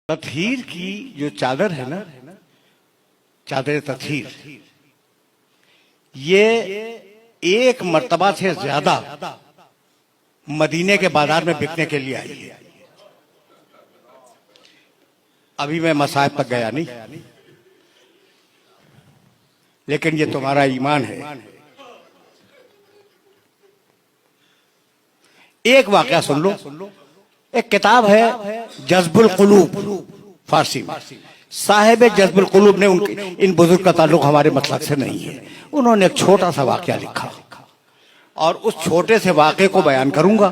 तथहीर की जो चादर है ना, चादर तथहीर, ये एक मर्तबा से ज्यादा मदीने के बाजार में बिकने के लिए आई है। अभी मैं मसाहिब तक गया नहीं, लेकिन ये तुम्हारा ईमान है। एक वाकया सुन लो। एक किताब है जज्बुल कुलूब, फारसी में। साहिब जज्बुल कुलूब ने इन बुजुर्ग का ताल्लुक हमारे मसलक से नहीं है। उन्होंने एक छोटा सा वाकया लिखा और उस छोटे से वाकये को बयान करूंगा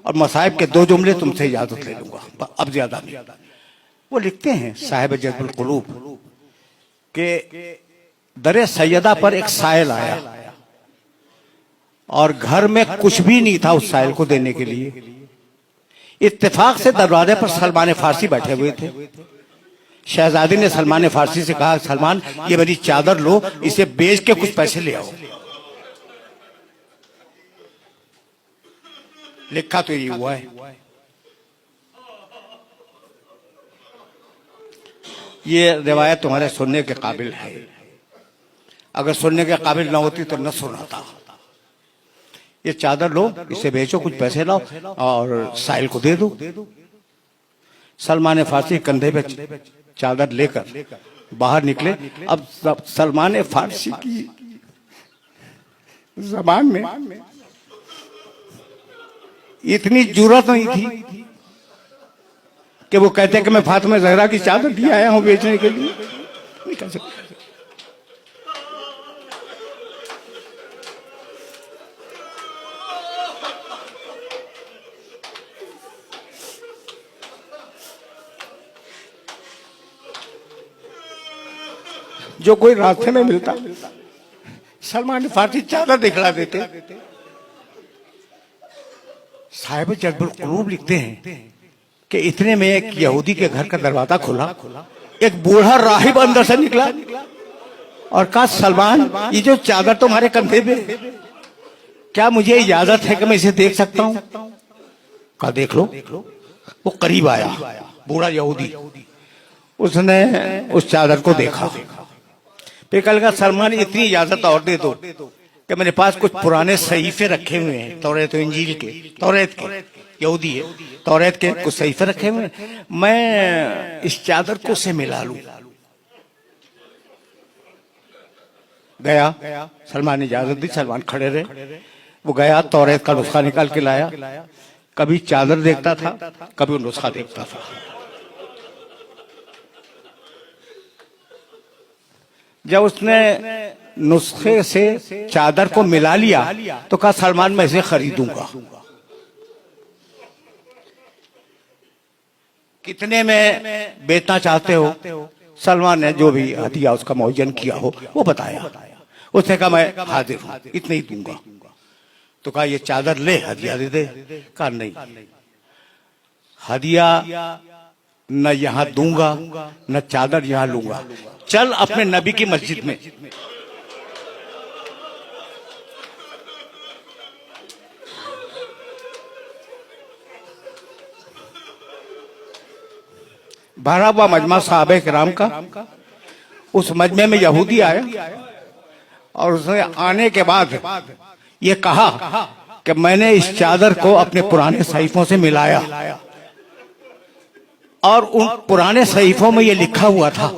और मसाहिब के 2 जुमले तुमसे इजाजत ले लूंगा, अब ज्यादा नहीं। वो लिखते हैं साहिब जज्बुल कुलूब के दरे सैयदा पर एक साइल आया और घर में कुछ भी नहीं था उस साइल को देने के लिए। इत्तेफाक से दरवाजे पर सलमान फारसी बैठे हुए थे। शहजादी ने सलमान फारसी से कहा, सलमान ये मेरी चादर लो, इसे बेच के कुछ पैसे ले आओ। लिखा तो ये हुआ है। ये रिवायत तुम्हारे सुनने के काबिल है। अगर सुनने के काबिल ना होती तो न सुनाता। ये चादर लो, इसे बेचो, कुछ पैसे लाओ और साहिल को दे दो। सलमान फारसी कंधे पे चादर लेकर बाहर निकले। अब सलमान फारसी की जबान में इतनी जुर्रत नहीं थी कि वो कहते कि मैं फातिमा ज़हरा की चादर भी आया हूं बेचने के लिए। नहीं कह सकते। जो कोई रास्ते में मिलता सलमान फारसी चादर दिखला देते। साहिब जज्बुल कुलूब लिखते हैं कि इतने में एक यहूदी के घर का दरवाजा खुला। एक बूढ़ा राहिब अंदर से निकला और कहा, सलमान ये जो चादर तुम्हारे कंधे पे, क्या मुझे इजाजत है कि मैं इसे देख सकता हूं? कहा देख लो। वो करीब आया, बूढ़ा यहूदी। उसने उस चादर को देखा। फिर कहा, सलमान इतनी इजाजत और दे दो कि मेरे पास कुछ पुराने सहीफे रखे हुए हैं, तौरेत और इंजील के, तौरेत के, यहूदी है, तौरेत के कुछ सहीफे रखे हुए हैं, मैं इस चादर को से मिला लूं। गया, सलमान ने इजाजत दी, सलमान खड़े रहे। वो गया, तौरेत का नुस्खा निकाल के लाया। कभी चादर देखता था, कभी वो नुस्खा देखता था। जब उसने नुस्खे से चादर को मिला लिया तो कहा, सलमान मैं इसे खरीदूंगा। कितने में बेचना चाहते हो? सलमान ने जो भी हदिया उसका मुअय्यन किया हो वो बताया। उसने कहा मैं हाजिर हूं, इतने ही दूंगा। तो कहा ये चादर ले, हदिया दे दे। कहा नहीं, हदिया न यहां दूंगा न चादर यहां लूंगा। चल अपने नबी की मस्जिद में। भरा हुआ मजमा सहाबे किराम का। उस मजमे में यहूदी आया और उसने आने के बाद ये कहा कि मैंने इस चादर को अपने पुराने सहीफों से मिलाया और उन पुराने सहीफों में ये लिखा हुआ था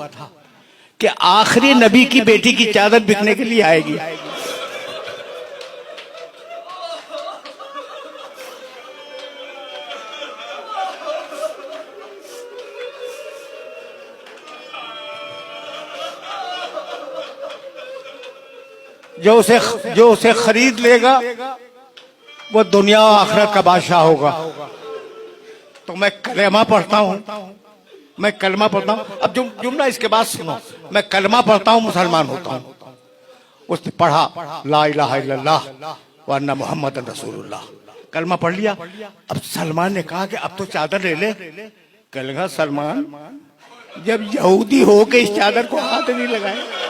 कि आखिरी नबी की बेटी की चादर बिकने के लिए आएगी। जो उसे खरीद लेगा वो दुनिया और आखिरत का बादशाह होगा। तो मैं कलेमा पढ़ता हूं, मैं कलमा पढ़ता हूं। अब जुमला इसके बाद सुनो। मैं कलमा पढ़ता हूं, मुसलमान होता हूं। उसने पढ़ा ला इलाहा इल्लल्लाह व अन्ना मुहम्मदन रसूलुल्लाह। कलमा पढ़ लिया। अब सलमान ने कहा कि अब तो चादर ले ले। कहेगा सलमान जब यहूदी हो के इस चादर को हाथ नहीं लगाए।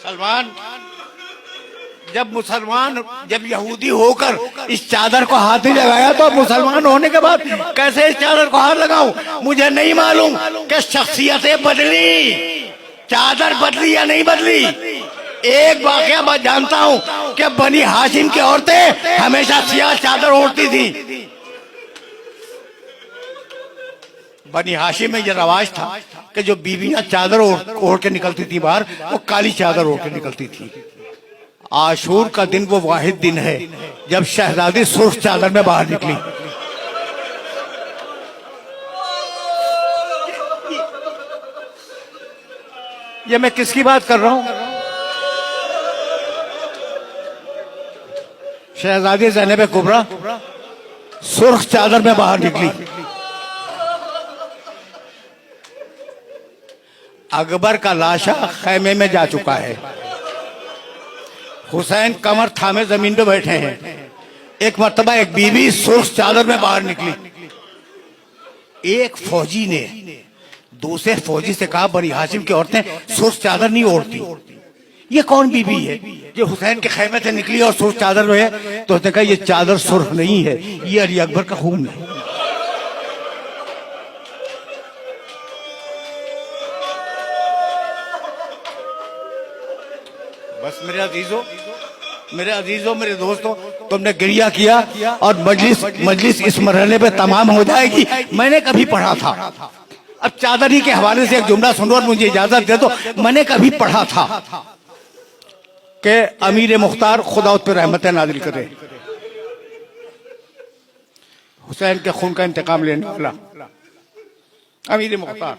सलमान, जब यहूदी होकर इस चादर को हाथ ही लगाया तो मुसलमान होने के बाद कैसे इस चादर को हाथ लगाऊं? मुझे नहीं मालूम कि शख्सियतें बदली, चादर बदली या नहीं बदली। एक वाकया मैं जानता हूं कि बनी हाशिम की औरतें हमेशा सियाह चादर ओढ़ती थी। बनी हाशिम में यह रवाज था कि जो बीवियां चादर ओढ़ के निकलती थी बाहर, वो काली चादर ओढ़ के निकलती थी। आशूर का दिन वो वाहिद दिन है जब शहजादी सुर्ख चादर में बाहर निकली। ये मैं किसकी बात कर रहा हूं? शहजादी ज़ैनब कुबरा सुर्ख चादर में बाहर निकली। अकबर का लाशा खैमे में जा चुका है। हुसैन कमर थामे जमीन पे बैठे हैं। एक मर्तबा एक बीवी सुर्ख चादर में बाहर निकली। एक फौजी ने दूसरे फौजी से कहा, बनी हाशिम की औरतें सुर्ख चादर नहीं ओढ़ती, ये कौन बीवी है जो हुसैन के खैमे से निकली और सुर्ख चादर में है? तो उसने कहा, ये चादर सुर्ख नहीं है, ये अली अकबर का खून है। बस मेरे अजीजों, मेरे दोस्तों, तुमने गिरिया किया और मजलिस इस मरहले पे तमाम हो जाएगी। मैंने कभी पढ़ा था, अब चादरी के हवाले से एक जुमला सुनो और मुझे इजाजत दे दो। मैंने कभी पढ़ा था कि अमीर मुख्तार खुदा उस पर रहमतें नाजिल करे, हुसैन के खून का इंतकाम लेने वाला अमीर मुख्तार